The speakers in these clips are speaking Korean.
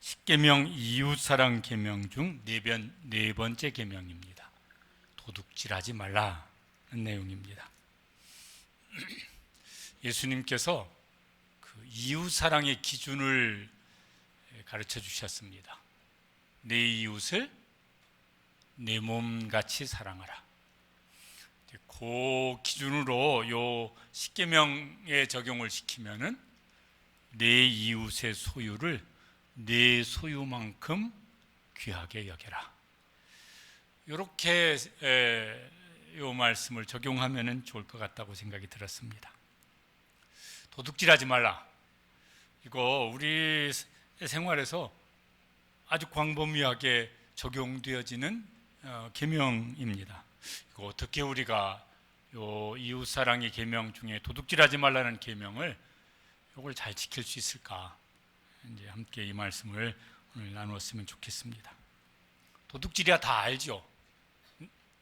십계명 이웃사랑 계명 중 네 번째 계명입니다. 도둑질하지 말라는 내용입니다. 예수님께서 그 이웃사랑의 기준을 가르쳐 주셨습니다. 내 이웃을 내 몸같이 사랑하라. 그 기준으로 요 십계명에 적용을 시키면은 내 이웃의 소유를 내 소유만큼 귀하게 여겨라. 이렇게 요 말씀을 적용하면은 좋을 것 같다고 생각이 들었습니다. 도둑질하지 말라. 이거 우리 생활에서 아주 광범위하게 적용되어지는 계명입니다. 이거 어떻게 우리가 요 이웃사랑의 계명 중에 도둑질하지 말라는 계명을 이걸 잘 지킬 수 있을까? 이제 함께 이 말씀을 오늘 나누었으면 좋겠습니다. 도둑질이야 다 알죠.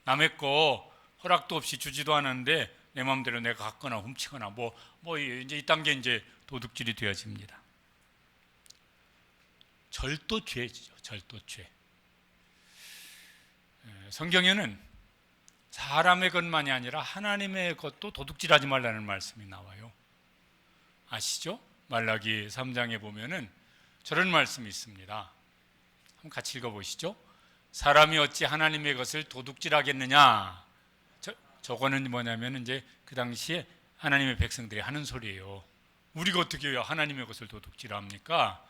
남의 거 허락도 없이 주지도 않았는데 내 마음대로 내가 갖거나 훔치거나 뭐 이제 이 단계 이제 도둑질이 되어집니다. 절도죄죠, 절도죄. 성경에는 사람의 것만이 아니라 하나님의 것도 도둑질하지 말라는 말씀이 나와요. 아시죠? 말라기 3장에 보면은 저런 말씀이 있습니다. 한번 같이 읽어보시죠. 사람이 어찌 하나님의 것을 도둑질하겠느냐? 저거는 뭐냐면 이제 그 당시에 하나님의 백성들이 하는 소리예요. 우리가 어떻게 하나님의 것을 도둑질합니까?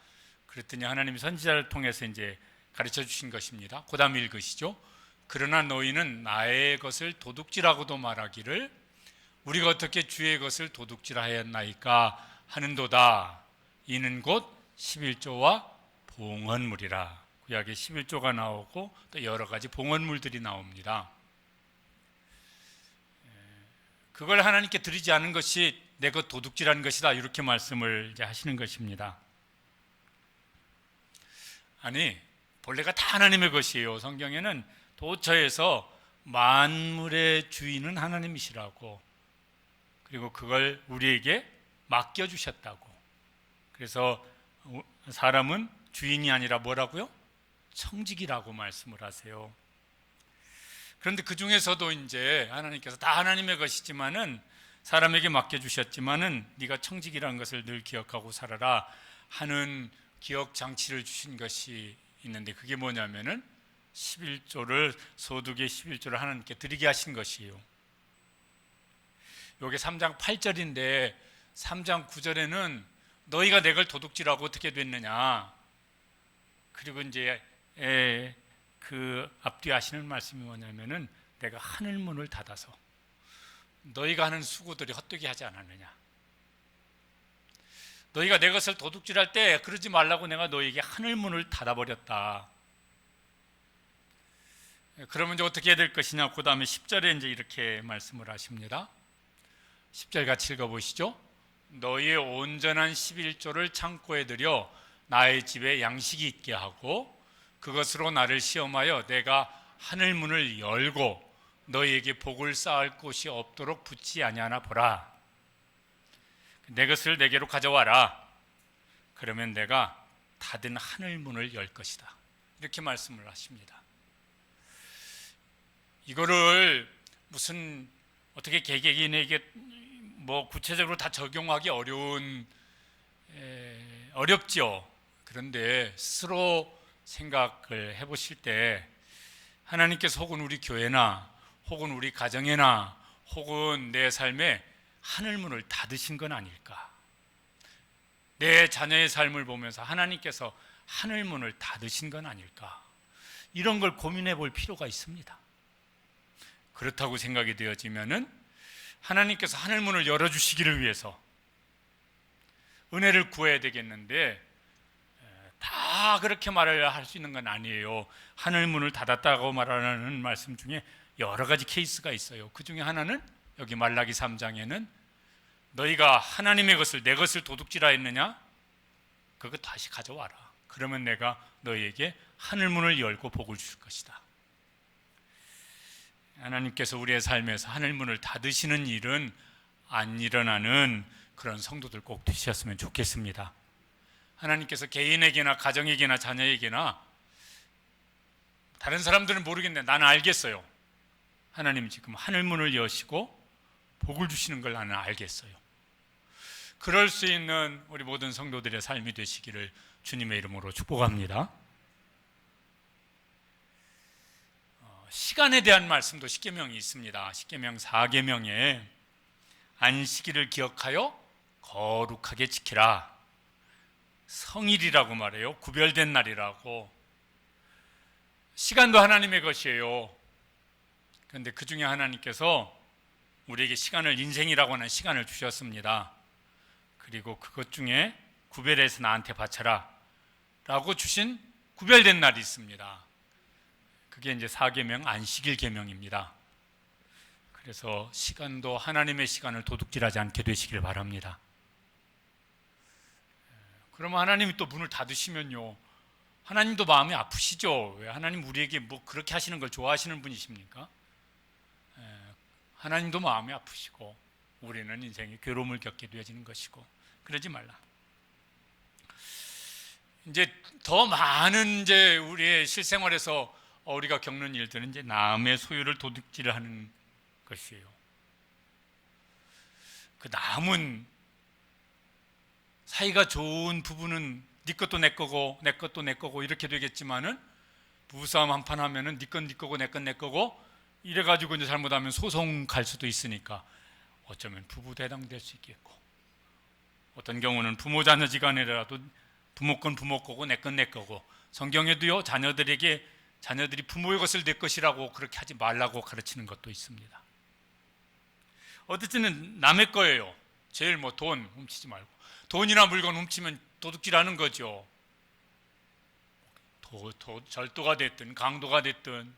그랬더니 하나님이 선지자를 통해서 이제 가르쳐 주신 것입니다. 그다음 읽으시죠. 그러나 너희는 나의 것을 도둑질하고도 말하기를 우리가 어떻게 주의 것을 도둑질하였나이까 하는도다. 이는 곧 11조와 봉헌물이라. 구약에 11조가 나오고 또 여러 가지 봉헌물들이 나옵니다. 그걸 하나님께 드리지 않은 것이 내 것 도둑질하는 것이다. 이렇게 말씀을 이제 하시는 것입니다. 아니, 본래가 다 하나님의 것이에요. 성경에는 도처에서 만물의 주인은 하나님이시라고, 그리고 그걸 우리에게 맡겨주셨다고. 그래서 사람은 주인이 아니라 뭐라고요? 청직이라고 말씀을 하세요. 그런데 그 중에서도 이제 하나님께서 다 하나님의 것이지만은 사람에게 맡겨주셨지만은 네가 청직이라는 것을 늘 기억하고 살아라 하는 기억 장치를 주신 것이 있는데, 그게 뭐냐면은 11조를, 소득의 11조를 하나님께 드리게 하신 것이에요. 요게 3장 8절인데 3장 9절에는 너희가 내 걸 도둑질하고 어떻게 됐느냐, 그리고 이제 그 앞뒤 하시는 말씀이 뭐냐면은 내가 하늘 문을 닫아서 너희가 하는 수고들이 헛되게 하지 않았느냐. 너희가 내 것을 도둑질할 때 그러지 말라고 내가 너희에게 하늘 문을 닫아버렸다. 그러면 이제 어떻게 해야 될 것이냐. 그 다음에 10절에 이제 이렇게 말씀을 하십니다. 10절 같이 읽어보시죠. 너희의 온전한 11조를 창고에 들여 나의 집에 양식이 있게 하고 그것으로 나를 시험하여 내가 하늘 문을 열고 너희에게 복을 쌓을 곳이 없도록 붙지 아니하나 보라. 내 것을 내게로 가져와라. 그러면 내가 닫은 하늘 문을 열 것이다. 이렇게 말씀을 하십니다. 이거를 무슨 어떻게 개개인에게 뭐 구체적으로 다 적용하기 어렵죠. 그런데 스스로 생각을 해보실 때 하나님께서 혹은 우리 교회나 혹은 우리 가정에나 혹은 내 삶에 하늘문을 닫으신 건 아닐까. 내 자녀의 삶을 보면서 하나님께서 하늘문을 닫으신 건 아닐까. 이런 걸 고민해 볼 필요가 있습니다. 그렇다고 생각이 되어지면은 하나님께서 하늘문을 열어주시기를 위해서 은혜를 구해야 되겠는데, 다 그렇게 말을 할 수 있는 건 아니에요. 하늘문을 닫았다고 말하는 말씀 중에 여러 가지 케이스가 있어요. 그 중에 하나는 여기 말라기 3장에는 너희가 하나님의 것을, 내 것을 도둑질하였느냐? 그거 다시 가져와라. 그러면 내가 너희에게 하늘문을 열고 복을 줄 것이다. 하나님께서 우리의 삶에서 하늘문을 닫으시는 일은 안 일어나는 그런 성도들 꼭 되셨으면 좋겠습니다. 하나님께서 개인에게나 가정에게나 자녀에게나 다른 사람들은 모르겠는데 나는 알겠어요. 하나님 지금 하늘문을 여시고 복을 주시는 걸 나는 알겠어요. 그럴 수 있는 우리 모든 성도들의 삶이 되시기를 주님의 이름으로 축복합니다. 시간에 대한 말씀도 십계명이 있습니다. 십계명 4계명에 안식일을 기억하여 거룩하게 지키라. 성일이라고 말해요. 구별된 날이라고. 시간도 하나님의 것이에요. 그런데 그 중에 하나님께서 우리에게 시간을, 인생이라고 하는 시간을 주셨습니다. 그리고 그것 중에 구별해서 나한테 바쳐라 라고 주신 구별된 날이 있습니다. 그게 이제 4계명 안식일 계명입니다. 그래서 시간도 하나님의 시간을 도둑질하지 않게 되시길 바랍니다. 그러면 하나님이 또 문을 닫으시면요, 하나님도 마음이 아프시죠? 왜 하나님 우리에게 뭐 그렇게 하시는 걸 좋아하시는 분이십니까? 하나님도 마음이 아프시고 우리는 인생에 괴로움을 겪게 되어지는 것이고, 그러지 말라. 이제 더 많은 이제 우리의 실생활에서 우리가 겪는 일들은 이제 남의 소유를 도둑질하는 것이에요. 그 남은 사이가 좋은 부부는 네 것도 내 거고 내 것도 내 거고 이렇게 되겠지만은, 부부싸움 한판 하면은 네 건 네 거고 내 건 내 거고 이래가지고 이제 잘못하면 소송 갈 수도 있으니까 어쩌면 부부도 해당될 수 있겠고, 어떤 경우는 부모 자녀지간이라도 부모 건 부모 거고 내 건 내 거고, 성경에도요 자녀들이 부모의 것을 내 것이라고 그렇게 하지 말라고 가르치는 것도 있습니다. 어쨌든 남의 거예요. 제일 뭐 돈 훔치지 말고, 돈이나 물건 훔치면 도둑질하는 거죠. 절도가 됐든 강도가 됐든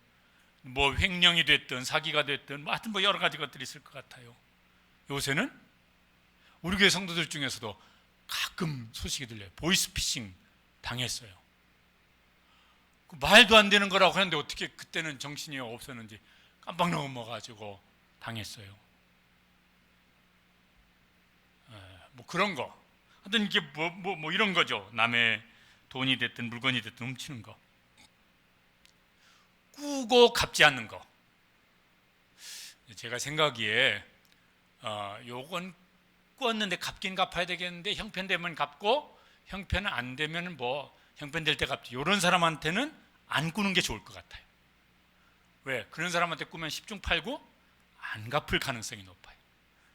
뭐 횡령이 됐든 사기가 됐든 뭐 하여튼 뭐 여러 가지 것들이 있을 것 같아요. 요새는 우리 교회 성도들 중에서도 가끔 소식이 들려요. 보이스피싱 당했어요. 말도 안 되는 거라고 하는데 어떻게 그때는 정신이 없었는지 깜빡 넘어가지고 당했어요. 뭐 그런 거. 하여튼 이게 뭐 이런 거죠. 남의 돈이 됐든 물건이 됐든 훔치는 거. 꾸고 갚지 않는 거. 제가 생각하기에 요건 꾸었는데 갚긴 갚아야 되겠는데 형편되면 갚고 형편은 안 되면 뭐 형편될 때 갚지. 이런 사람한테는 안 꾸는 게 좋을 것 같아요. 왜? 그런 사람한테 꾸면 10중 8구 안 갚을 가능성이 높아요.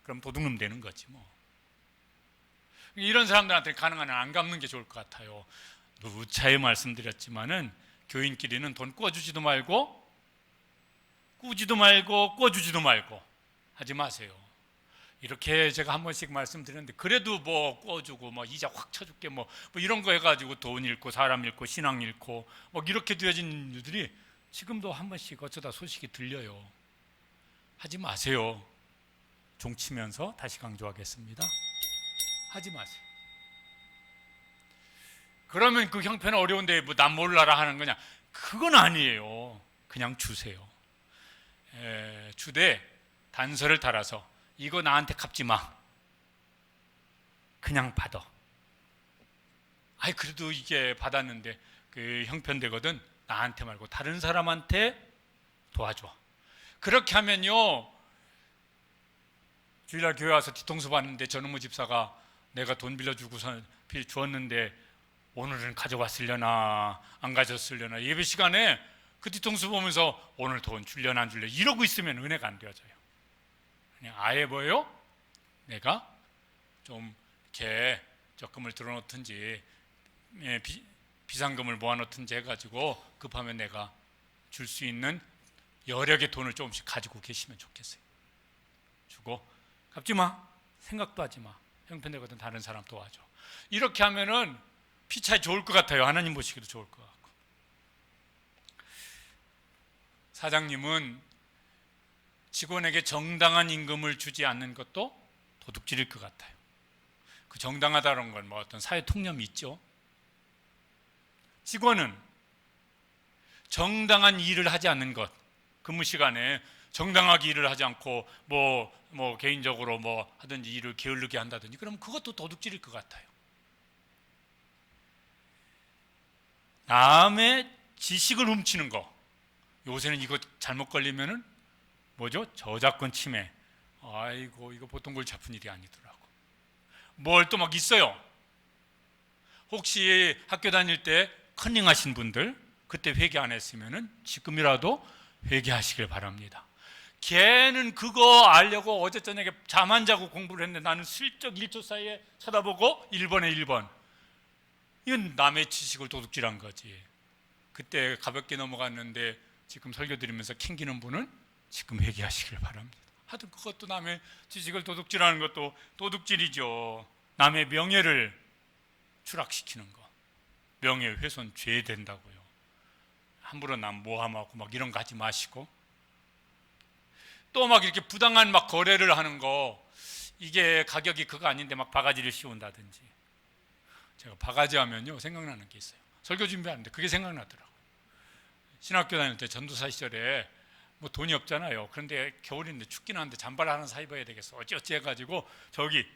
그럼 도둑놈 되는 거지 뭐. 이런 사람들한테 가능한 한 안 갚는 게 좋을 것 같아요. 누차에 말씀드렸지만은 교인끼리는 돈 꿔주지도 말고 꾸지도 말고 꿔주지도 말고 하지 마세요. 이렇게 제가 한 번씩 말씀드렸는데, 그래도 뭐 꿔주고 뭐 이자 확 쳐줄게 뭐 이런 거 해가지고 돈 잃고 사람 잃고 신앙 잃고 뭐 이렇게 되어진 일들이 지금도 한 번씩 어쩌다 소식이 들려요. 하지 마세요. 종치면서 다시 강조하겠습니다. 하지 마세요. 그러면 그 형편은 어려운데 뭐 난 몰라라 하는 거냐? 그건 아니에요. 그냥 주세요. 주되 단서를 달아서 이거 나한테 갚지 마. 그냥 받아. 아이 그래도 이게 받았는데 그 형편되거든. 나한테 말고 다른 사람한테 도와줘. 그렇게 하면요, 주일날 교회 와서 뒤통수 봤는데 저놈의 집사가 내가 돈 빌려주고서 주었는데 오늘은 가져왔으려나 안 가져왔으려나, 예배 시간에 그 뒤통수 보면서 오늘 돈 줄려나 안 줄려 이러고 있으면 은혜가 안 되어져요. 그냥 아예 뭐예요? 내가 좀 이렇게 적금을 들어놓든지 비상금을 모아놓든지 해가지고 급하면 내가 줄 수 있는 여력의 돈을 조금씩 가지고 계시면 좋겠어요. 주고 갚지 마. 생각도 하지 마. 형편되거든 다른 사람 도와줘. 이렇게 하면은 피차에 좋을 것 같아요. 하나님 보시기도 좋을 것 같고. 사장님은 직원에게 정당한 임금을 주지 않는 것도 도둑질일 것 같아요. 그 정당하다는 건 뭐 어떤 사회 통념이 있죠. 직원은 정당한 일을 하지 않는 것, 근무 시간에 정당하게 일을 하지 않고 뭐 개인적으로 뭐 하든지 일을 게을르게 한다든지, 그럼 그것도 도둑질일 것 같아요. 남의 지식을 훔치는 거. 요새는 이거 잘못 걸리면은 뭐죠? 저작권 침해. 아이고, 이거 보통 골치 아픈 일이 아니더라고. 뭘 또 막 있어요. 혹시 학교 다닐 때 컨닝하신 분들 그때 회개 안 했으면은 지금이라도 회개하시길 바랍니다. 걔는 그거 알려고 어제 저녁에 잠 안 자고 공부를 했는데 나는 슬쩍 1초 사이에 쳐다보고 1번에 1번. 이건 남의 지식을 도둑질한 거지. 그때 가볍게 넘어갔는데 지금 설교 드리면서 캥기는 분은 지금 회개하시길 바랍니다. 하여튼 그것도 남의 지식을 도둑질하는 것도 도둑질이죠. 남의 명예를 추락시키는 거. 명예훼손 죄 된다고요. 함부로 남 모함하고 막 이런 거 하지 마시고, 또 막 이렇게 부당한 막 거래를 하는 거, 이게 가격이 그거 아닌데 막 바가지를 씌운다든지. 제가 바가지 하면요 생각나는 게 있어요. 설교 준비하는데 그게 생각나더라고요. 신학교 다닐 때 전도사 시절에 뭐 돈이 없잖아요. 그런데 겨울인데 춥긴 한데 잠바를 하나 사 입어야 되겠어. 어찌어찌 해가지고 저기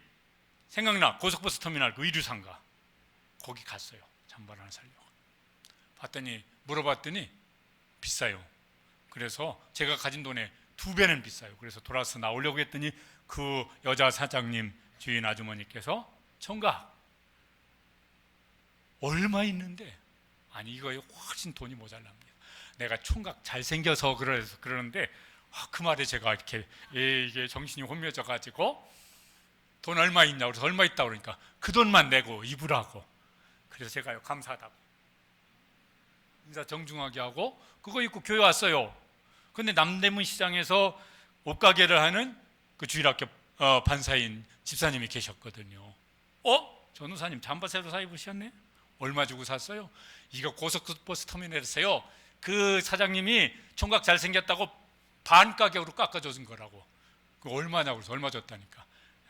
생각나 고속버스 터미널 그 의류상가 거기 갔어요. 잠바를 하나 사려고. 봤더니 물어봤더니 비싸요. 그래서 제가 가진 돈의 2배는 비싸요. 그래서 돌아서 나오려고 했더니 그 여자 사장님 주인 아주머니께서 청각 얼마 있는데, 아니 이거에 훨씬 돈이 모자랍니다. 내가 총각 잘생겨서 그러는데 그 말에 제가 이렇게 이게 정신이 혼미해져 가지고 돈 얼마 있냐고 그래서 얼마 있다고 그러니까 그 돈만 내고 입으라고. 그래서 제가요 감사하다고 인사 정중하게 하고 그거 입고 교회 왔어요. 근데 남대문 시장에서 옷가게를 하는 그 주일학교 반사인 집사님이 계셨거든요. 전우사님 잠바 새로 사 입으셨네? 얼마 주고 샀어요? 이거 고속버스 터미널에서요 그 사장님이 총각 잘생겼다고 반 가격으로 깎아줘준 거라고. 그 얼마냐고 그래서 얼마 줬다니까.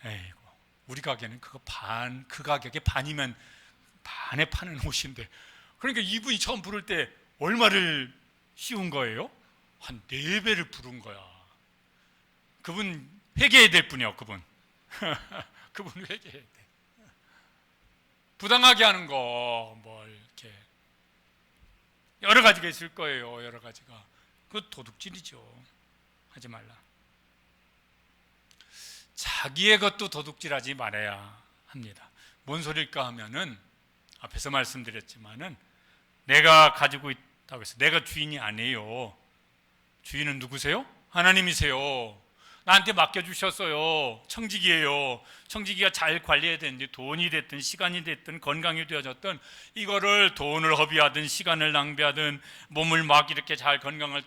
에이고, 우리 가게는 그거 그 가격에 반이면 반에 파는 옷인데. 그러니까 이분이 처음 부를 때 얼마를 씌운 거예요? 한 4배를 부른 거야. 그분 회개해야 될 분이요, 그분. 그분 회개해야 돼. 부당하게 하는 거, 뭘 이렇게 여러 가지가 있을 거예요. 여러 가지가. 그 도둑질이죠. 하지 말라. 자기의 것도 도둑질하지 말아야 합니다. 뭔 소릴까 하면은 앞에서 말씀드렸지만은 내가 가지고 있다고 해서 내가 주인이 아니에요. 주인은 누구세요? 하나님이세요. 나한테 맡겨주셨어요. 청지기예요. 청지기가 잘 관리해야 되는데 돈이 됐든 시간이 됐든 건강이 되어졌든 이거를 돈을 허비하든 시간을 낭비하든 몸을 막 이렇게 잘 건강을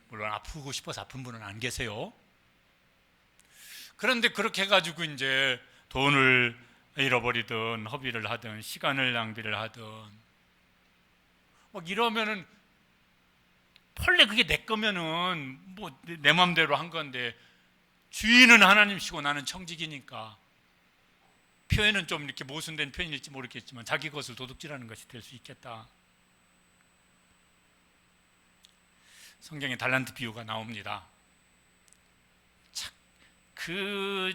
물론 아프고 싶어서 아픈 분은 안 계세요. 그런데 그렇게 해가지고 이제 돈을 잃어버리든 허비를 하든 시간을 낭비를 하든 막 이러면은 본래 그게 내 거면은 뭐 내 맘대로 한 건데 주인은 하나님이시고 나는 청지기니까 표현은 좀 이렇게 모순된 표현일지 모르겠지만 자기 것을 도둑질하는 것이 될 수 있겠다. 성경에 달란트 비유가 나옵니다. 그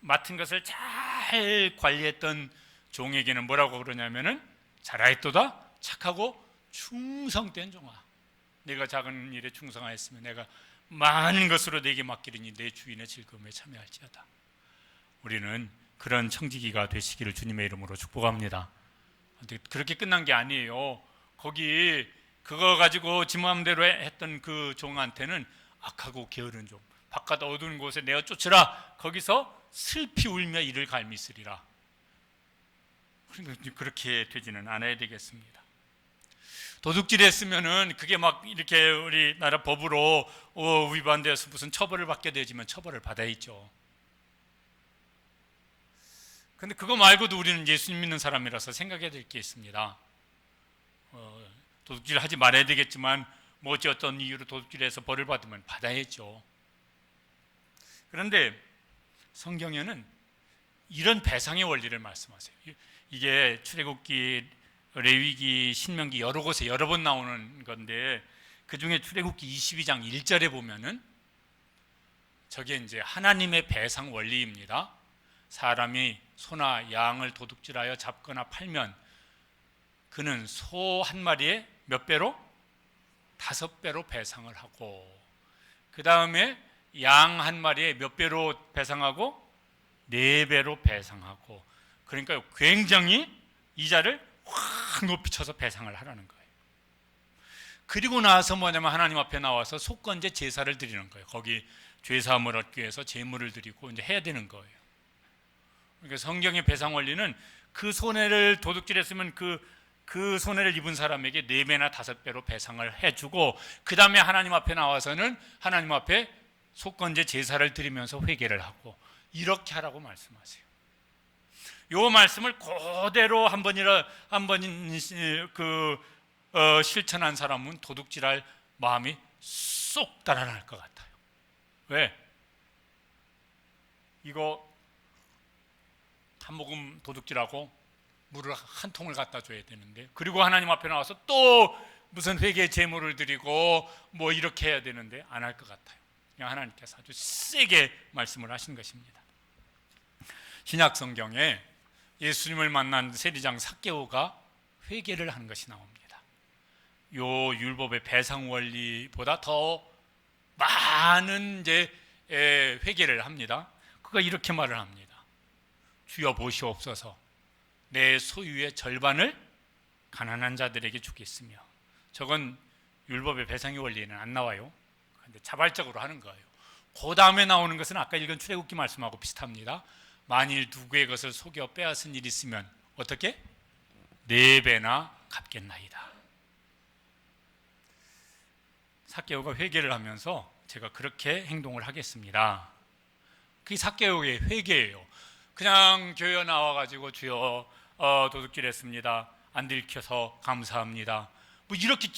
맡은 것을 잘 관리했던 종에게는 뭐라고 그러냐면은 잘하였도다 착하고 충성된 종아, 내가 작은 일에 충성하였으면 내가 많은 것으로 내게 맡기리니 내 주인의 즐거움에 참여할지어다. 우리는 그런 청지기가 되시기를 주님의 이름으로 축복합니다. 그렇게 끝난 게 아니에요. 거기 그거 가지고 지 마음대로 했던 그 종한테는 악하고 게으른 종, 바깥 어두운 곳에 내어 쫓으라. 거기서 슬피 울며 이를 갈미쓰리라. 그렇게 되지는 않아야 되겠습니다. 도둑질했으면은 그게 막 이렇게 우리나라 법으로 위반되어서 무슨 처벌을 받게 되지만 처벌을 받아야죠. 근데 그거 말고도 우리는 예수님 믿는 사람이라서 생각해야 될 게 있습니다. 도둑질 하지 말아야 되겠지만 뭐 어떤 이유로 도둑질해서 벌을 받으면 받아야죠. 그런데 성경에는 이런 배상의 원리를 말씀하세요. 이게 출애굽기, 레위기, 신명기 여러 곳에 여러 번 나오는 건데 그 중에 출애굽기 22장 1절에 보면은 저게 이제 하나님의 배상 원리입니다. 사람이 소나 양을 도둑질하여 잡거나 팔면 그는 소 한 마리에 몇 배로? 5배로 배상을 하고, 그 다음에 양 한 마리에 몇 배로 배상하고? 4배로 배상하고. 그러니까 굉장히 이자를 확 높이 쳐서 배상을 하라는 거예요. 그리고 나서 뭐냐면 하나님 앞에 나와서 속건제 제사를 드리는 거예요. 거기 죄사함을 얻기 위해서 제물을 드리고 이제 해야 되는 거예요. 그러니까 성경의 배상 원리는 그 손해를 도둑질했으면 그 손해를 입은 사람에게 4배나 5배로 배상을 해주고, 그 다음에 하나님 앞에 나와서는 하나님 앞에 속건제 제사를 드리면서 회개를 하고, 이렇게 하라고 말씀하세요. 요 말씀을 그대로 한 번 실천한 사람은 도둑질할 마음이 쏙 달아날 것 같아요. 왜? 이거 한 모금 도둑질하고 물을 한 통을 갖다 줘야 되는데, 그리고 하나님 앞에 나와서 또 무슨 회개 제물을 드리고 뭐 이렇게 해야 되는데 안 할 것 같아요. 그냥 하나님께서 아주 세게 말씀을 하신 것입니다. 신약 성경에 예수님을 만난 세리장 삭개오가 회개를 한 것이 나옵니다. 요 율법의 배상 원리보다 더 많은 이제 회개를 합니다. 그가 이렇게 말을 합니다. 주여 보시옵소서, 내 소유의 절반을 가난한 자들에게 주겠으며. 저건 율법의 배상의 원리에는 안 나와요. 근데 자발적으로 하는 거예요. 그 다음에 나오는 것은 아까 읽은 출애굽기 말씀하고 비슷합니다. 만일 누구의 것을 속여 빼앗은 일이 있으면 어떻게? 4배나 갚겠나이다. 삭개오가 회개를 하면서 제가 그렇게 행동을 하겠습니다. 그게 삭개오의 회개예요. 그냥 교회 나와가지고 주여 도둑질 했습니다, 안 들켜서 감사합니다, 뭐 이렇게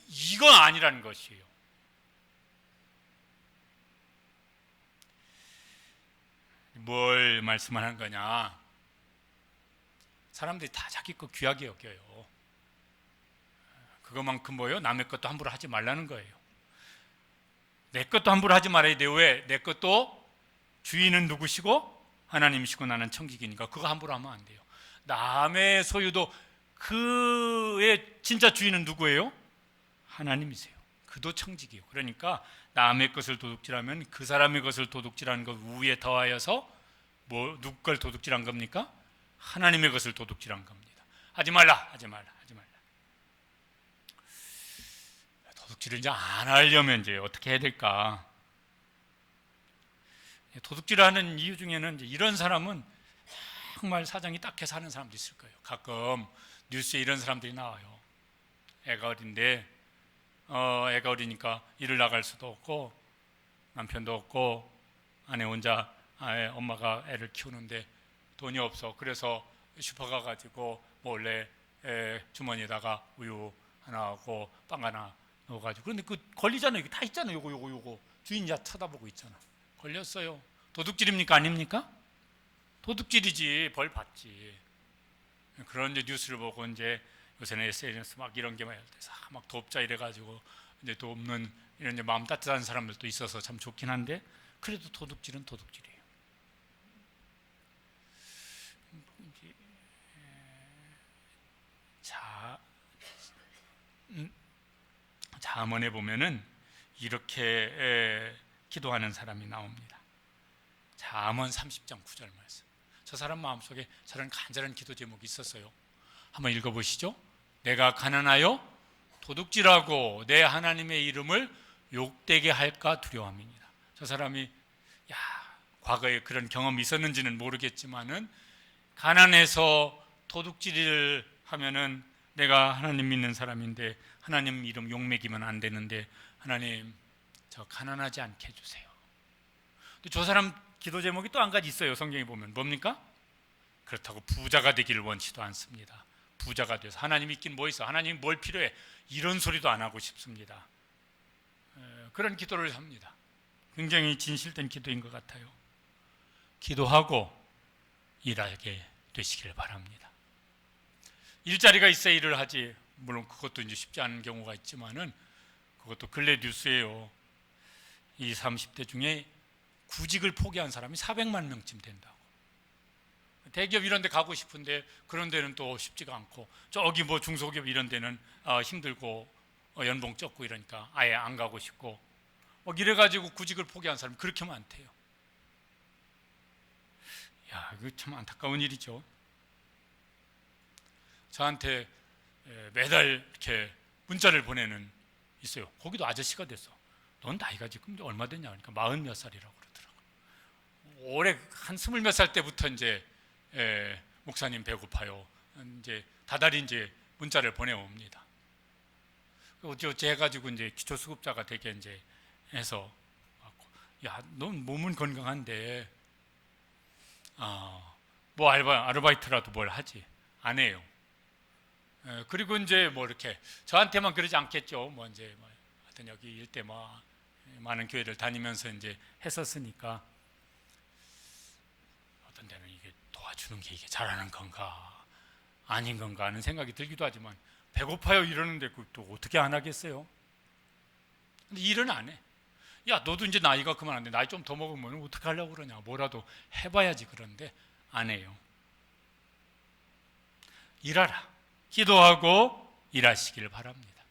이건 아니라는 것이에요. 뭘 말씀하는 거냐? 사람들이 다 자기 거 귀하게 여겨요. 그것만큼 뭐예요? 남의 것도 함부로 하지 말라는 거예요. 내 것도 함부로 하지 말아야 돼요. 왜? 내 것도 주인은 누구시고? 하나님이시고 나는 청지기니까 그거 함부로 하면 안 돼요. 남의 소유도 그의 진짜 주인은 누구예요? 하나님이세요. 그도 청지기예요. 그러니까 남의 것을 도둑질하면 그 사람의 것을 도둑질하는 것 위에 더하여서 뭐 누구 걸 도둑질한 겁니까? 하나님의 것을 도둑질한 겁니다. 하지 말라, 하지 말라, 하지 말라. 도둑질을 이제 안 하려면 이제 어떻게 해야 될까? 도둑질하는 이유 중에는 이제 이런 사람은 정말 사정이 딱해서 하는 사람도 있을 거예요. 가끔 뉴스에 이런 사람들이 나와요. 애가 어린데 애가 어리니까 일을 나갈 수도 없고 남편도 없고 아내 혼자 엄마가 애를 키우는데 돈이 없어. 그래서 슈퍼 가가지고 몰래 주머니에다가 우유 하나 하고 빵 하나 넣어가지고. 그런데 그 걸리잖아요. 이거 다 있잖아요. 요거 주인이 다 쳐다보고 있잖아. 걸렸어요. 도둑질입니까? 아닙니까? 도둑질이지. 벌 받지. 그런 이제 뉴스를 보고 이제 요새는 SNS 막 이런 게 막 돕자 이래가지고 이제 돕는 이런 이제 마음 따뜻한 사람들도 있어서 참 좋긴 한데, 그래도 도둑질은 도둑질이에요. 잠언에 보면은 이렇게 기도하는 사람이 나옵니다. 잠언 30장 9절 말씀. 저 사람 마음속에 저런 간절한 기도 제목이 있었어요. 한번 읽어보시죠. 내가 가난하여 도둑질하고 내 하나님의 이름을 욕되게 할까 두려워함이니라. 저 사람이 과거에 그런 경험이 있었는지는 모르겠지만은 가난해서 도둑질을 하면은 내가 하나님 믿는 사람인데 하나님 이름 욕먹이면 안 되는데 하나님 저 가난하지 않게 해주세요. 저 사람 기도 제목이 또 한 가지 있어요. 성경에 보면 뭡니까? 그렇다고 부자가 되기를 원치도 않습니다. 부자가 돼서 하나님 있긴 뭐 있어? 하나님 뭘 필요해? 이런 소리도 안 하고 싶습니다. 그런 기도를 합니다. 굉장히 진실된 기도인 것 같아요. 기도하고 일하게 되시길 바랍니다. 일자리가 있어야 일을 하지. 물론 그것도 이제 쉽지 않은 경우가 있지만은 그것도 근래 뉴스예요. 이 30대 중에 구직을 포기한 사람이 400만 명쯤 된다고. 대기업 이런 데 가고 싶은데 그런 데는 또 쉽지가 않고, 저기 뭐 중소기업 이런 데는 힘들고 연봉 적고 이러니까 아예 안 가고 싶고, 이래가지고 구직을 포기한 사람이 그렇게 많대요. 야, 이거 참 안타까운 일이죠. 저한테 매달 이렇게 문자를 보내는 있어요. 거기도 아저씨가 됐어. 넌 나이가 지금 얼마 됐냐? 그러니까 40 몇 살이라고 그러더라고. 올해 한 20 몇 살 때부터 이제 목사님 배고파요. 이제 다달이 이제 문자를 보내옵니다. 어찌어찌 해가지고 이제 기초수급자가 되게 이제 해서, 야, 넌 몸은 건강한데 뭐 아르바이트라도 뭘 하지? 안 해요. 그리고 이제 뭐 이렇게 저한테만 그러지 않겠죠. 뭐 이제 하여튼 여기 일대 많은 교회를 다니면서 이제 했었으니까, 어떤 데는 이게 도와주는 게 이게 잘하는 건가 아닌 건가 하는 생각이 들기도 하지만, 배고파요 이러는데 또 어떻게 안 하겠어요? 근데 일은 안 해. 야, 너도 이제 나이가 그만한데 나이 좀 더 먹으면 어떻게 하려고 그러냐? 뭐라도 해봐야지. 그런데 안 해요. 일하라. 기도하고 일하시길 바랍니다.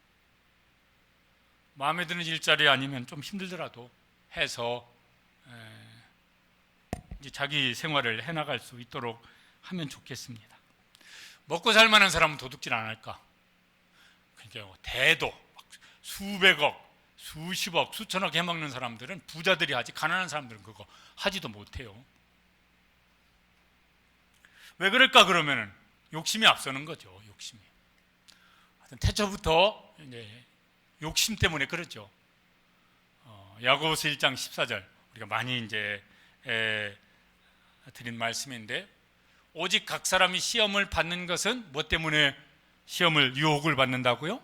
마음에 드는 일자리 아니면 좀 힘들더라도 해서 이제 자기 생활을 해나갈 수 있도록 하면 좋겠습니다. 먹고 살 만한 사람은 도둑질 안 할까? 그러니까 대도 수백억, 수십억, 수천억 해먹는 사람들은 부자들이 하지, 가난한 사람들은 그거 하지도 못해요. 왜 그럴까? 그러면은 욕심이 앞서는 거죠. 욕심이. 태초부터 이제 욕심 때문에 그렇죠. 야고보서 1장 14절 우리가 많이 이제 드린 말씀인데, 오직 각 사람이 시험을 받는 것은 뭐 때문에 시험을 유혹을 받는다고요?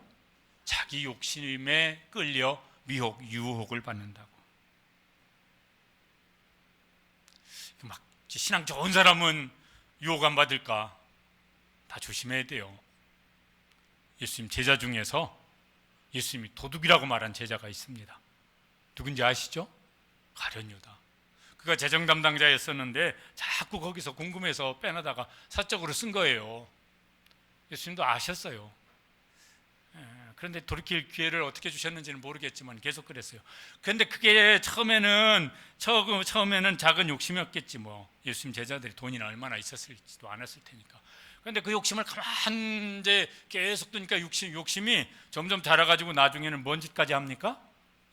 자기 욕심에 끌려 유혹을 받는다고. 막 신앙 좋은 사람은 유혹 안 받을까? 다 조심해야 돼요. 예수님 제자 중에서 예수님이 도둑이라고 말한 제자가 있습니다. 누군지 아시죠? 가룟 유다. 그가 재정 담당자였었는데 자꾸 거기서 궁금해서 빼내다가 사적으로 쓴 거예요. 예수님도 아셨어요. 그런데 돌이킬 기회를 어떻게 주셨는지는 모르겠지만 계속 그랬어요. 그런데 그게 처음에는 작은 욕심이었겠지 뭐. 예수님 제자들이 돈이나 얼마나 있었을지도 않았을 테니까. 그런데 그 욕심을 가만 이제 계속 두니까 욕심이 점점 자라가지고 나중에는 뭔 짓까지 합니까?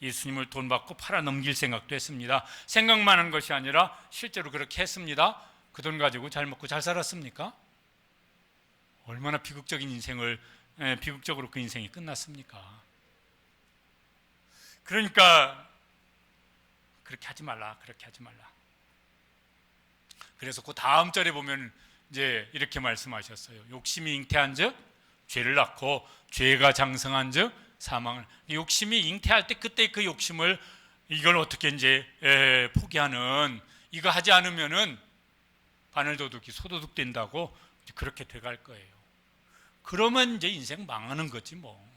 예수님을 돈 받고 팔아 넘길 생각도 했습니다. 생각만 한 것이 아니라 실제로 그렇게 했습니다. 그 돈 가지고 잘 먹고 잘 살았습니까? 얼마나 비극적으로 그 인생이 끝났습니까? 그러니까 그렇게 하지 말라. 그래서 그 다음 절에 보면 이제 이렇게 말씀하셨어요. 욕심이 잉태한즉 죄를 낳고 죄가 장성한즉 사망을. 욕심이 잉태할 때 그때 그 욕심을 이걸 어떻게 이제 포기하는, 이거 하지 않으면은 바늘도둑이 소도둑 된다고 그렇게 돼갈 거예요. 그러면 이제 인생 망하는 거지 뭐.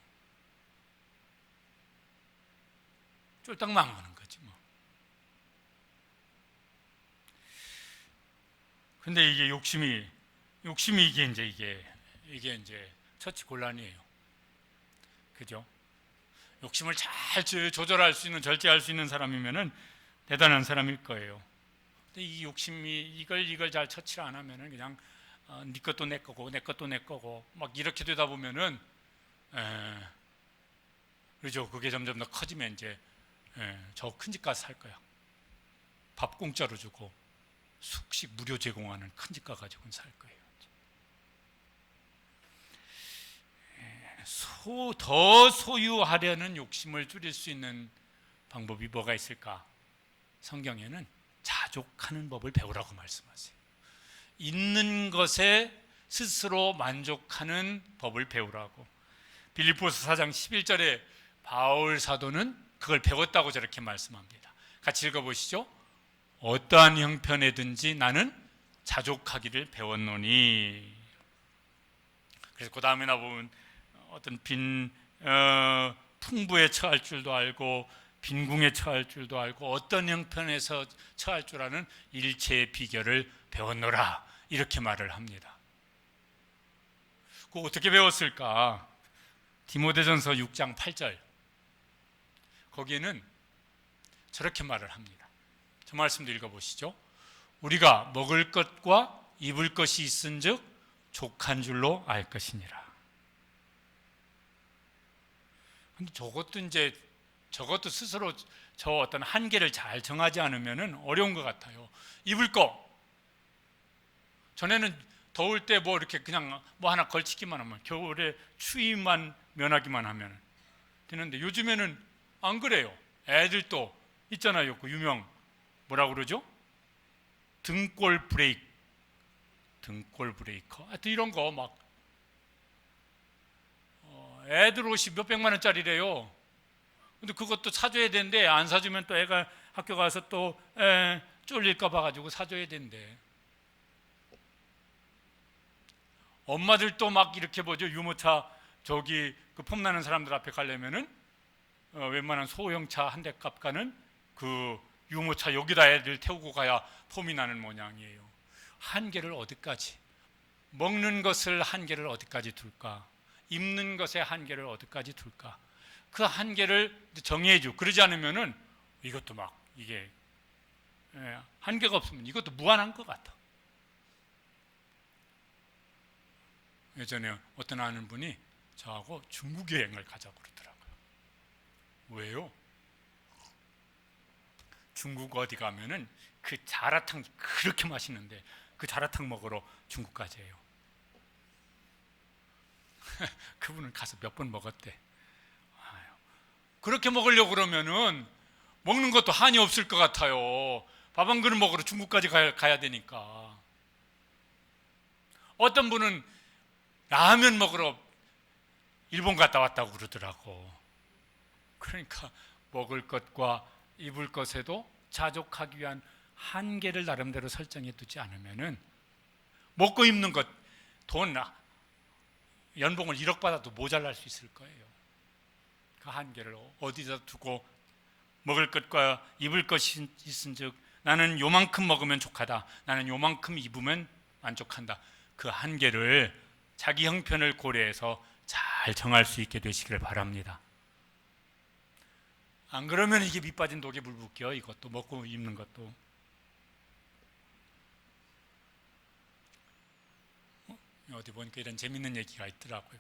쫄딱 망하는 거지 뭐. 근데 이게 욕심이 이게 이제 처치곤란이에요. 그죠? 욕심을 잘 조절할 수 있는, 절제할 수 있는 사람이면은 대단한 사람일 거예요. 근데 이 욕심이 이걸 잘 처치를 안 하면은 그냥 네 것도 내 거고 내 것도 내 거고 막 이렇게 되다 보면은 그죠? 그게 점점 더 커지면 이제 저 큰 집 가서 살 거야. 밥 공짜로 주고 숙식 무료 제공하는 큰 집 가 가지고는 살 거예요. 더 소유하려는 욕심을 줄일 수 있는 방법이 뭐가 있을까? 성경에는 자족하는 법을 배우라고 말씀하세요. 있는 것에 스스로 만족하는 법을 배우라고. 빌립보서 4장 11절에 바울 사도는 그걸 배웠다고 저렇게 말씀합니다. 같이 읽어보시죠. 어떠한 형편에든지 나는 자족하기를 배웠노니. 그래서 그 다음에 나보면 어떤 풍부에 처할 줄도 알고 빈궁에 처할 줄도 알고 어떤 형편에서 처할 줄 아는 일체의 비결을 배웠노라. 이렇게 말을 합니다. 그거 어떻게 배웠을까? 디모데전서 6장 8절 거기에는 저렇게 말을 합니다. 저 말씀도 읽어보시죠. 우리가 먹을 것과 입을 것이 있은즉 족한 줄로 알 것이니라. 근데 저것도 스스로 저 어떤 한계를 잘 정하지 않으면 어려운 것 같아요. 입을 거 전에는 더울 때 뭐 이렇게 그냥 뭐 하나 걸치기만 하면, 겨울에 추위만 면하기만 하면 되는데 요즘에는 안 그래요. 애들도 있잖아요. 그 유명 뭐라 그러죠? 등골 브레이커. 하여튼 이런 거 막 애들 옷이 몇백만 원짜리래요. 근데 그것도 사줘야 되는데 안 사주면 또 애가 학교 가서 또 쫄릴까 봐 가지고 사줘야 된대. 엄마들도 막 이렇게 보죠. 유모차 저기 그 폼나는 사람들 앞에 가려면은 웬만한 소형차 한 대 값가는 그 유모차 여기다 애들 태우고 가야 폼이 나는 모양이에요. 한계를 어디까지? 먹는 것을 한계를 어디까지 둘까? 입는 것의 한계를 어디까지 둘까? 그 한계를 정해줘. 그러지 않으면은 이것도 막 이게 한계가 없으면 이것도 무한한 것 같아. 예전에 어떤 아는 분이 저하고 중국 여행을 가자고 그러더라고요. 왜요? 중국 어디 가면은 그 자라탕 그렇게 맛있는데 그 자라탕 먹으러 중국까지 해요. 그분은 가서 몇 번 먹었대. 그렇게 먹으려고 그러면은 먹는 것도 한이 없을 것 같아요. 밥 한 그릇 먹으러 중국까지 가야 되니까. 어떤 분은 라면 먹으러 일본 갔다 왔다고 그러더라고. 그러니까 먹을 것과 입을 것에도 자족하기 위한 한계를 나름대로 설정해 두지 않으면은 먹고 입는 것, 돈, 연봉을 1억 받아도 모자랄 수 있을 거예요. 그 한계를 어디다 두고 먹을 것과 입을 것이 있은즉 나는 요만큼 먹으면 족하다, 나는 요만큼 입으면 만족한다. 그 한계를 자기 형편을 고려해서 잘 정할 수 있게 되시기를 바랍니다. 안 그러면 이게 밑 빠진 독에 물 붓겨. 이것도 먹고 입는 것도. 어디 보니까 이런 재밌는 얘기가 있더라고요.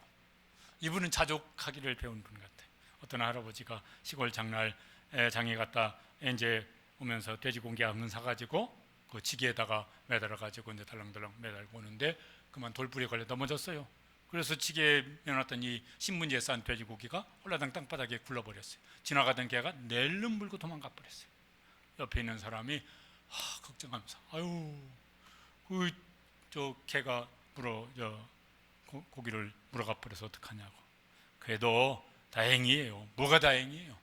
이분은 자족하기를 배운 분 같아요. 어떤 할아버지가 시골 장에 갔다 이제 오면서 돼지고기 한 번 사가지고 그 지게에다가 매달아가지고 이제 달랑달랑 매달고 오는데 그만 돌불에 걸려 넘어졌어요. 그래서 지게에 내놨던 이 신문지에 싼 돼지고기가 홀라당 땅바닥에 굴러버렸어요. 지나가던 개가 낼름 물고 도망가 버렸어요. 옆에 있는 사람이 걱정하면서 아유 저 개가 고기를 물어가 버려서 어떡하냐고. 그래도 다행이에요. 뭐가 다행이에요?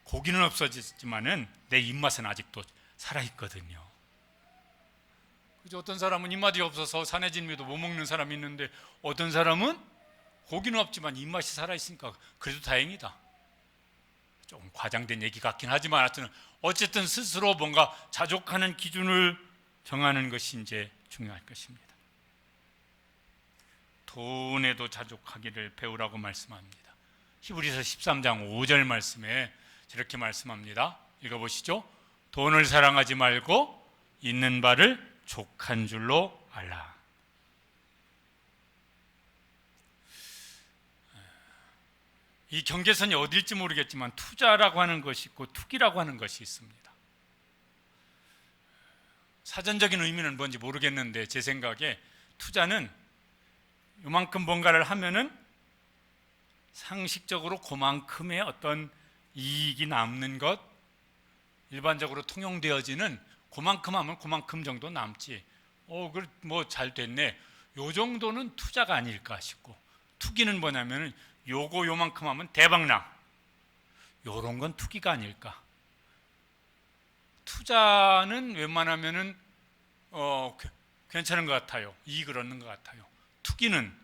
고기는 없어졌지만은 내 입맛은 아직도 살아있거든요. 그죠? 어떤 사람은 입맛이 없어서 산해진미도 못 먹는 사람이 있는데 어떤 사람은 고기는 없지만 입맛이 살아있으니까 그래도 다행이다. 좀 과장된 얘기 같긴 하지만 어쨌든 스스로 뭔가 자족하는 기준을 정하는 것이 이제 중요할 것입니다. 돈에도 자족하기를 배우라고 말씀합니다. 히브리서 13장 5절 말씀에 이렇게 말씀합니다. 읽어보시죠. 돈을 사랑하지 말고 있는 바를 족한 줄로 알라. 이 경계선이 어딜지 모르겠지만 투자라고 하는 것이 있고 투기라고 하는 것이 있습니다. 사전적인 의미는 뭔지 모르겠는데 제 생각에 투자는 요만큼 뭔가를 하면은 상식적으로 그만큼의 어떤 이익이 남는 것, 일반적으로 통용되어지는 그만큼 하면 그만큼 정도 남지. 뭐 잘 됐네. 요 정도는 투자가 아닐까 싶고, 투기는 뭐냐면은 요만큼 하면 대박나. 요런 건 투기가 아닐까. 투자는 웬만하면은 괜찮은 것 같아요. 이익을 얻는 것 같아요. 투기는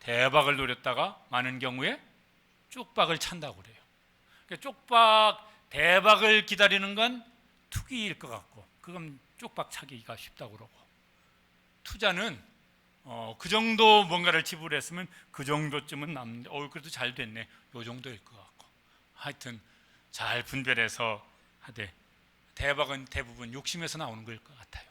대박을 노렸다가 많은 경우에 쪽박을 찬다고 그래요. 대박을 기다리는 건 투기일 것 같고, 그건 쪽박 차기가 쉽다고 그러고, 투자는 그 정도 뭔가를 지불했으면 그 정도쯤은 남는데 그래도 잘 됐네, 요 정도일 것 같고, 하여튼 잘 분별해서 하되, 대박은 대부분 욕심에서 나오는 걸 것 같아요.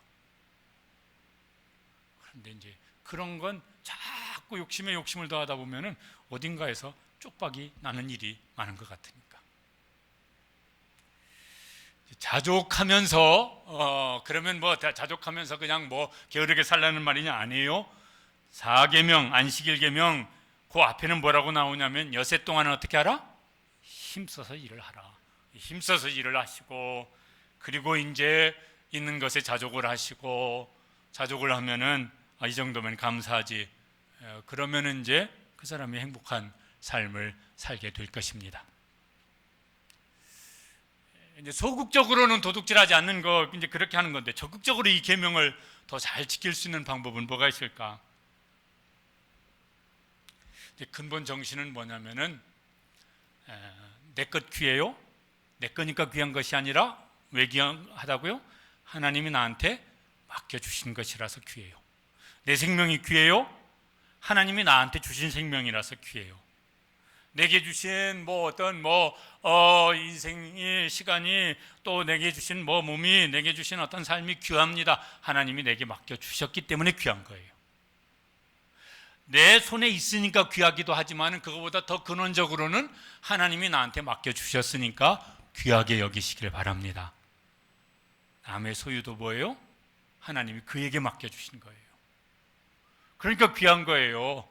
그런데 이제 그런 건 자꾸 욕심에 욕심을 더하다 보면은 어딘가에서 쪽박이 나는 일이 많은 것 같으니까. 자족하면서 그러면 뭐 자족하면서 그냥 뭐 게으르게 살라는 말이냐? 아니에요. 4계명 안식일 계명 그 앞에는 뭐라고 나오냐면 여세 동안은 어떻게 하라? 힘써서 일을 하라. 힘써서 일을 하시고, 그리고 이제 있는 것에 자족을 하시고, 자족을 하면은 이 정도면 감사하지. 그러면은 이제 그 사람이 행복한 삶을 살게 될 것입니다. 이제 소극적으로는 도둑질하지 않는 거, 이제 그렇게 하는 건데, 적극적으로 이 계명을 더 잘 지킬 수 있는 방법은 뭐가 있을까? 이제 근본 정신은 뭐냐면은 내 것 귀해요? 내 거니까 귀한 것이 아니라 왜 귀하다고요? 하나님이 나한테 맡겨주신 것이라서 귀해요. 내 생명이 귀해요? 하나님이 나한테 주신 생명이라서 귀해요. 내게 주신 인생의 시간이, 또 내게 주신 몸이, 내게 주신 어떤 삶이 귀합니다. 하나님이 내게 맡겨주셨기 때문에 귀한 거예요. 내 손에 있으니까 귀하기도 하지만 그거보다 더 근원적으로는 하나님이 나한테 맡겨주셨으니까 귀하게 여기시길 바랍니다. 남의 소유도 뭐예요? 하나님이 그에게 맡겨주신 거예요. 그러니까 귀한 거예요.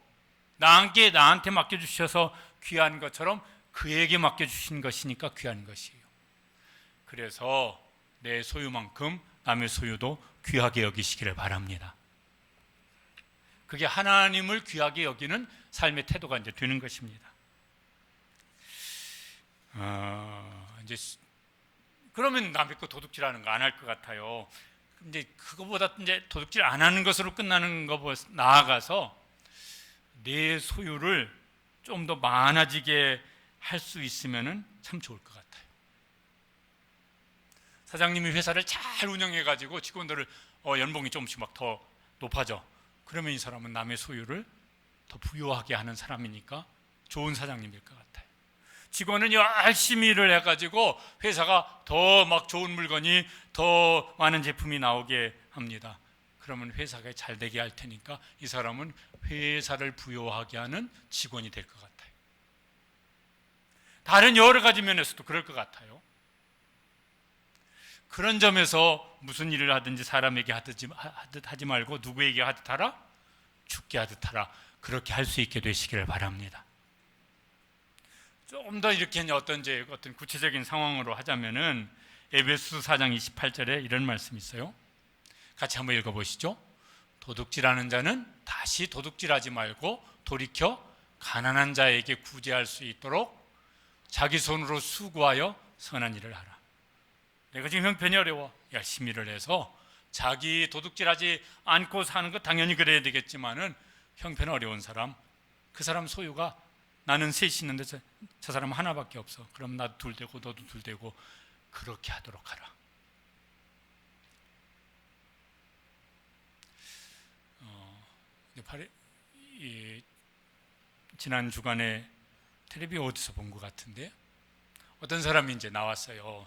나한테 맡겨주셔서 귀한 것처럼 그에게 맡겨주신 것이니까 귀한 것이에요. 그래서 내 소유만큼 남의 소유도 귀하게 여기시기를 바랍니다. 그게 하나님을 귀하게 여기는 삶의 태도가 이제 되는 것입니다. 이제 그러면 남의 거 도둑질하는 거 안 할 것 같아요. 이제 그거보다 이제 도둑질 안 하는 것으로 끝나는 것보다 나아가서 내 소유를 좀 더 많아지게 할 수 있으면은 참 좋을 것 같아요. 사장님이 회사를 잘 운영해가지고 직원들을 연봉이 조금씩 막 더 높아져. 그러면 이 사람은 남의 소유를 더 부유하게 하는 사람이니까 좋은 사장님일 것 같아요. 직원은 열심히 일을 해가지고 회사가 더 막 좋은 물건이, 더 많은 제품이 나오게 합니다. 그러면 회사가 잘 되게 할 테니까 이 사람은 회사를 부유하게 하는 직원이 될 것 같아요. 다른 여러 가지 면에서도 그럴 것 같아요. 그런 점에서 무슨 일을 하든지 사람에게 하지 말고 누구에게 하듯 하라? 죽게 하듯 하라. 그렇게 할 수 있게 되시기를 바랍니다. 조금 더 이렇게 어떤 구체적인 상황으로 하자면은 에베소 4장 28절에 이런 말씀이 있어요. 같이 한번 읽어보시죠. 도둑질하는 자는 다시 도둑질하지 말고 돌이켜 가난한 자에게 구제할 수 있도록 자기 손으로 수고하여 선한 일을 하라. 내가 지금 형편이 어려워. 열심히 일을 해서 자기 도둑질하지 않고 사는 것 당연히 그래야 되겠지만은 형편 어려운 사람, 그 사람 소유가 나는 셋이 있는데 저 사람 하나밖에 없어. 그럼 나도 둘 되고 너도 둘 되고 그렇게 하도록 하라. 지난 주간에 텔레비 어디서 본 것 같은데 어떤 사람이 이제 나왔어요.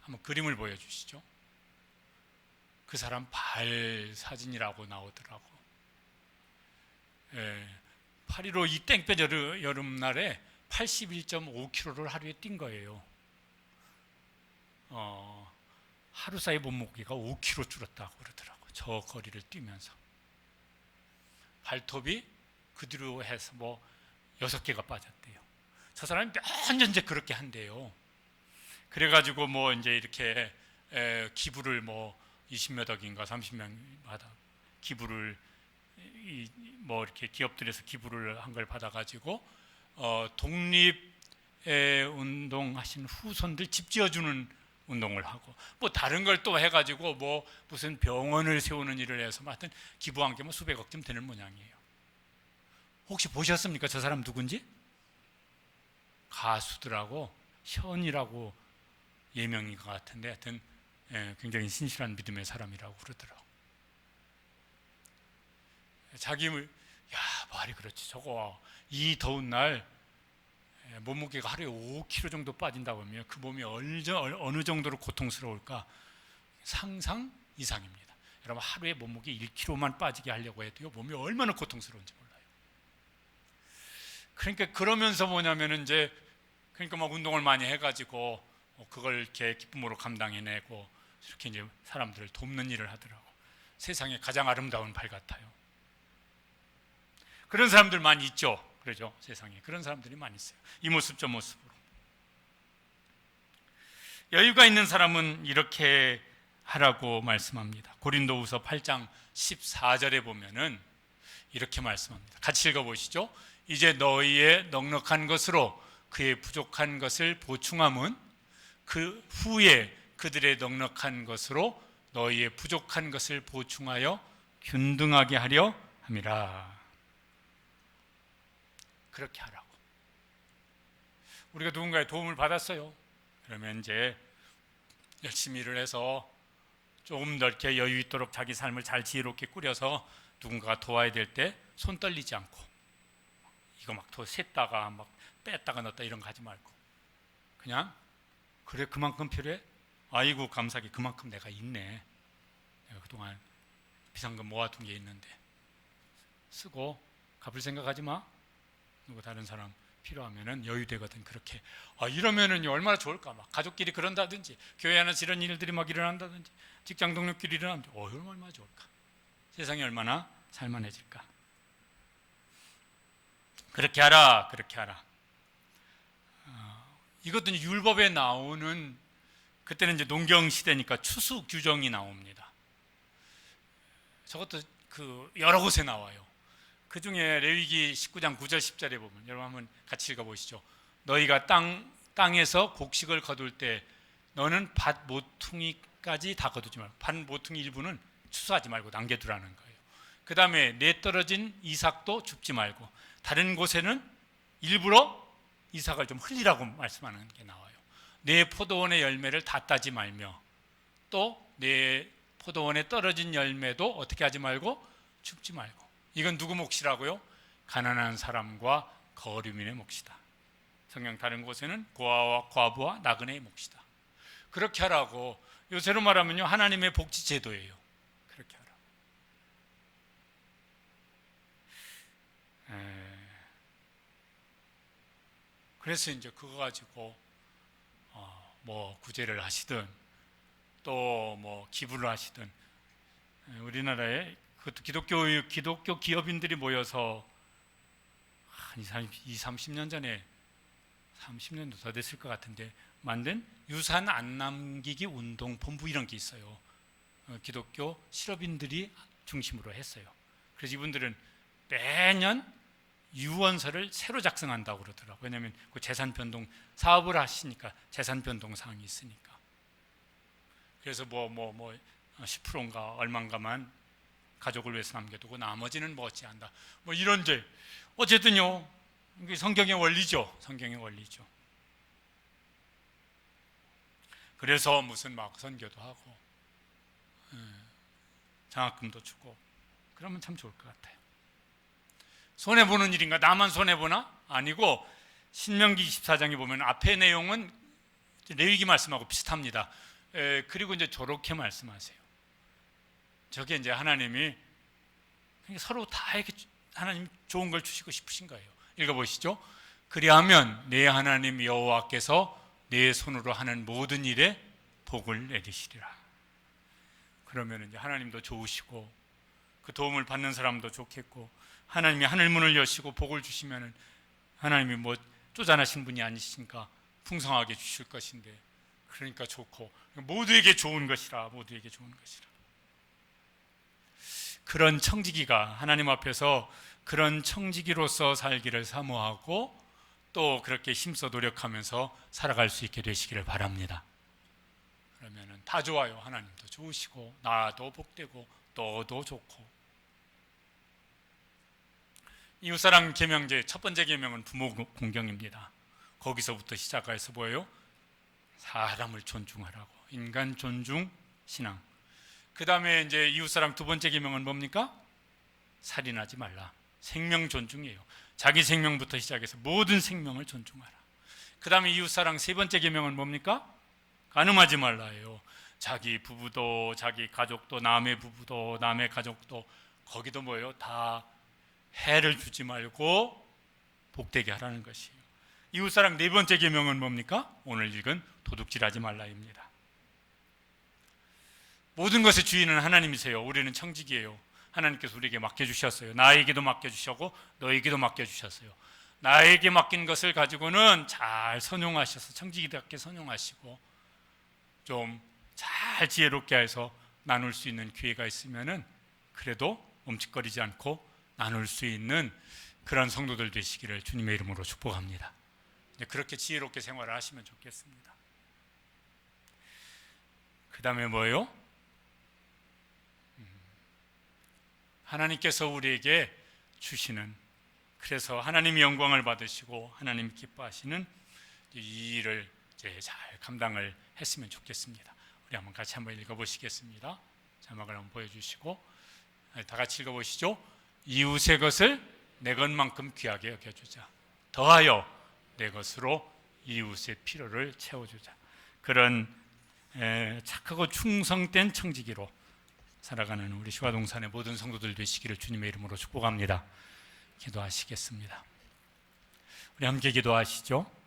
한번 그림을 보여주시죠. 그 사람 발 사진이라고 나오더라고. 8.15 이 땡볕 여름날에 81.5km를 하루에 뛴 거예요. 하루 사이 몸무게가 5kg 줄었다고 그러더라고. 저 거리를 뛰면서 발톱이 그 뒤로 해서 6개가 빠졌대요. 저 사람이 몇 년째 그렇게 한대요. 그래가지고 이제 이렇게 기부를 20몇 억인가 30명마다 기부를 이렇게 기업들에서 기부를 한 걸 받아가지고 독립 운동하신 후손들 집 지어주는 운동을 하고 다른 걸 또 해가지고 무슨 병원을 세우는 일을 해서 하여튼 기부한 게 수백억쯤 되는 모양이에요. 혹시 보셨습니까? 저 사람 누군지? 가수들하고 현이라고 예명인 것 같은데 하여튼 굉장히 신실한 믿음의 사람이라고 그러더라고. 야, 말이 그렇지. 저거 이 더운 날 몸무게가 하루에 5kg 정도 빠진다고 하면 그 몸이 어느 정도로 고통스러울까 상상 이상입니다. 여러분, 하루에 몸무게 1kg만 빠지게 하려고 해도요, 몸이 얼마나 고통스러운지 몰라요. 그러니까 그러면서 뭐냐면은 이제 그러니까 막 운동을 많이 해가지고 그걸 이렇게 기쁨으로 감당해내고 이렇게 이제 사람들을 돕는 일을 하더라고. 세상에 가장 아름다운 발 같아요. 그런 사람들 많이 있죠. 그러죠. 세상에 그런 사람들이 많이 있어요. 이 모습 저 모습으로. 여유가 있는 사람은 이렇게 하라고 말씀합니다. 고린도후서 8장 14절에 보면은 이렇게 말씀합니다. 같이 읽어보시죠. 이제 너희의 넉넉한 것으로 그의 부족한 것을 보충함은 그 후에 그들의 넉넉한 것으로 너희의 부족한 것을 보충하여 균등하게 하려 함이라. 그렇게 하라고. 우리가 누군가의 도움을 받았어요. 그러면 이제 열심히 일을 해서 조금 더 이렇게 여유 있도록 자기 삶을 잘 지혜롭게 꾸려서 누군가가 도와야 될 때 손 떨리지 않고 이거 막 더 셌다가 막 뺐다가 넣었다 이런 거 하지 말고 그냥 그래 그만큼 필요해? 아이고 감사하게 그만큼 내가 있네. 내가 그동안 비상금 모아둔 게 있는데 쓰고 갚을 생각하지 마. 누구 다른 사람 필요하면은 여유되거든. 그렇게 이러면은 얼마나 좋을까. 막 가족끼리 그런다든지 교회 안에서 이런 일들이 막 일어난다든지 직장 동료끼리 일어나는데 얼마나 좋을까. 세상이 얼마나 살만해질까. 그렇게 하라. 그렇게 하라. 이것도 율법에 나오는 그때는 이제 농경 시대니까 추수 규정이 나옵니다. 저것도 그 여러 곳에 나와요. 그 중에 레위기 19장 9절 10절에 보면 여러분 한번 같이 읽어보시죠. 너희가 땅에서 곡식을 거둘 때 너는 밭 모퉁이까지 다 거두지 말고 밭 모퉁이 일부는 추수하지 말고 남겨두라는 거예요. 그 다음에 내 떨어진 이삭도 줍지 말고 다른 곳에는 일부러 이삭을 좀 흘리라고 말씀하는 게 나와요. 내 포도원의 열매를 다 따지 말며 또 내 포도원에 떨어진 열매도 어떻게 하지 말고 줍지 말고. 이건 누구 몫이라고요? 가난한 사람과 거류민의 몫이다. 성경 다른 곳에는 고아와 과부와 나그네의 몫이다. 그렇게 하라고. 요새로 말하면요 하나님의 복지 제도예요. 그렇게 하라고. 그래서 이제 그거 가지고 뭐 구제를 하시든 또 뭐 기부를 하시든 우리나라에 그것도 기독교 기업인들이 모여서 한 30년 전에 30년도 더 됐을 것 같은데 만든 유산 안 남기기 운동 본부 이런 게 있어요. 기독교 실업인들이 중심으로 했어요. 그래서 이분들은 매년 유언서를 새로 작성한다고 그러더라고요. 왜냐하면 그 재산 변동 사업을 하시니까 재산 변동 사항이 있으니까. 그래서 10%인가 얼마인가만 가족을 위해서 남겨두고 나머지는 뭐 어찌한다. 뭐 이런 제 어쨌든요. 이게 성경의 원리죠. 성경의 원리죠. 그래서 무슨 막 선교도 하고 장학금도 주고 그러면 참 좋을 것 같아요. 손해보는 일인가? 나만 손해보나? 아니고 신명기 24장에 보면 앞의 내용은 레위기 말씀하고 비슷합니다. 그리고 이제 저렇게 말씀하세요. 저게 이제 하나님이 서로 다 이렇게 하나님 좋은 걸 주시고 싶으신 거예요. 읽어보시죠. 그리하면 내 하나님 여호와께서 내 손으로 하는 모든 일에 복을 내리시리라. 그러면 이제 하나님도 좋으시고 그 도움을 받는 사람도 좋겠고 하나님이 하늘문을 여시고 복을 주시면은 하나님이 뭐 쪼잔하신 분이 아니시니까 풍성하게 주실 것인데 그러니까 좋고 모두에게 좋은 것이라. 모두에게 좋은 것이라. 그런 청지기가 하나님 앞에서 그런 청지기로서 살기를 사모하고 또 그렇게 힘써 노력하면서 살아갈 수 있게 되시기를 바랍니다. 그러면은 다 좋아요. 하나님도 좋으시고 나도 복되고 너도 좋고. 이웃사랑 계명제 첫 번째 계명은 부모 공경입니다. 거기서부터 시작해서 뭐예요? 사람을 존중하라고. 인간 존중 신앙. 그 다음에 이제 이웃사랑 두 번째 계명은 뭡니까? 살인하지 말라. 생명 존중이에요. 자기 생명부터 시작해서 모든 생명을 존중하라. 그 다음에 이웃사랑 세 번째 계명은 뭡니까? 간음하지 말라예요. 자기 부부도 자기 가족도 남의 부부도 남의 가족도 거기도 뭐예요? 다 해를 주지 말고 복되게 하라는 것이에요. 이웃사랑 네 번째 계명은 뭡니까? 오늘 읽은 도둑질하지 말라입니다. 모든 것의 주인은 하나님이세요. 우리는 청지기예요. 하나님께서 우리에게 맡겨주셨어요. 나에게도 맡겨주셨고 너에게도 맡겨주셨어요. 나에게 맡긴 것을 가지고는 잘 선용하셔서 청지기답게 선용하시고 좀 잘 지혜롭게 해서 나눌 수 있는 기회가 있으면은 그래도 멈칫거리지 않고 나눌 수 있는 그런 성도들 되시기를 주님의 이름으로 축복합니다. 그렇게 지혜롭게 생활을 하시면 좋겠습니다. 그 다음에 뭐예요? 하나님께서 우리에게 주시는, 그래서 하나님이 영광을 받으시고 하나님이 기뻐하시는 이 일을 이제 잘 감당을 했으면 좋겠습니다. 우리 한번 같이 한번 읽어보시겠습니다. 자막을 한번 보여주시고 다 같이 읽어보시죠. 이웃의 것을 내 것만큼 귀하게 여겨주자. 더하여 내 것으로 이웃의 필요를 채워주자. 그런 착하고 충성된 청지기로 살아가는 우리 시화동산의 모든 성도들 되시기를 주님의 이름으로 축복합니다. 기도하시겠습니다. 우리 함께 기도하시죠.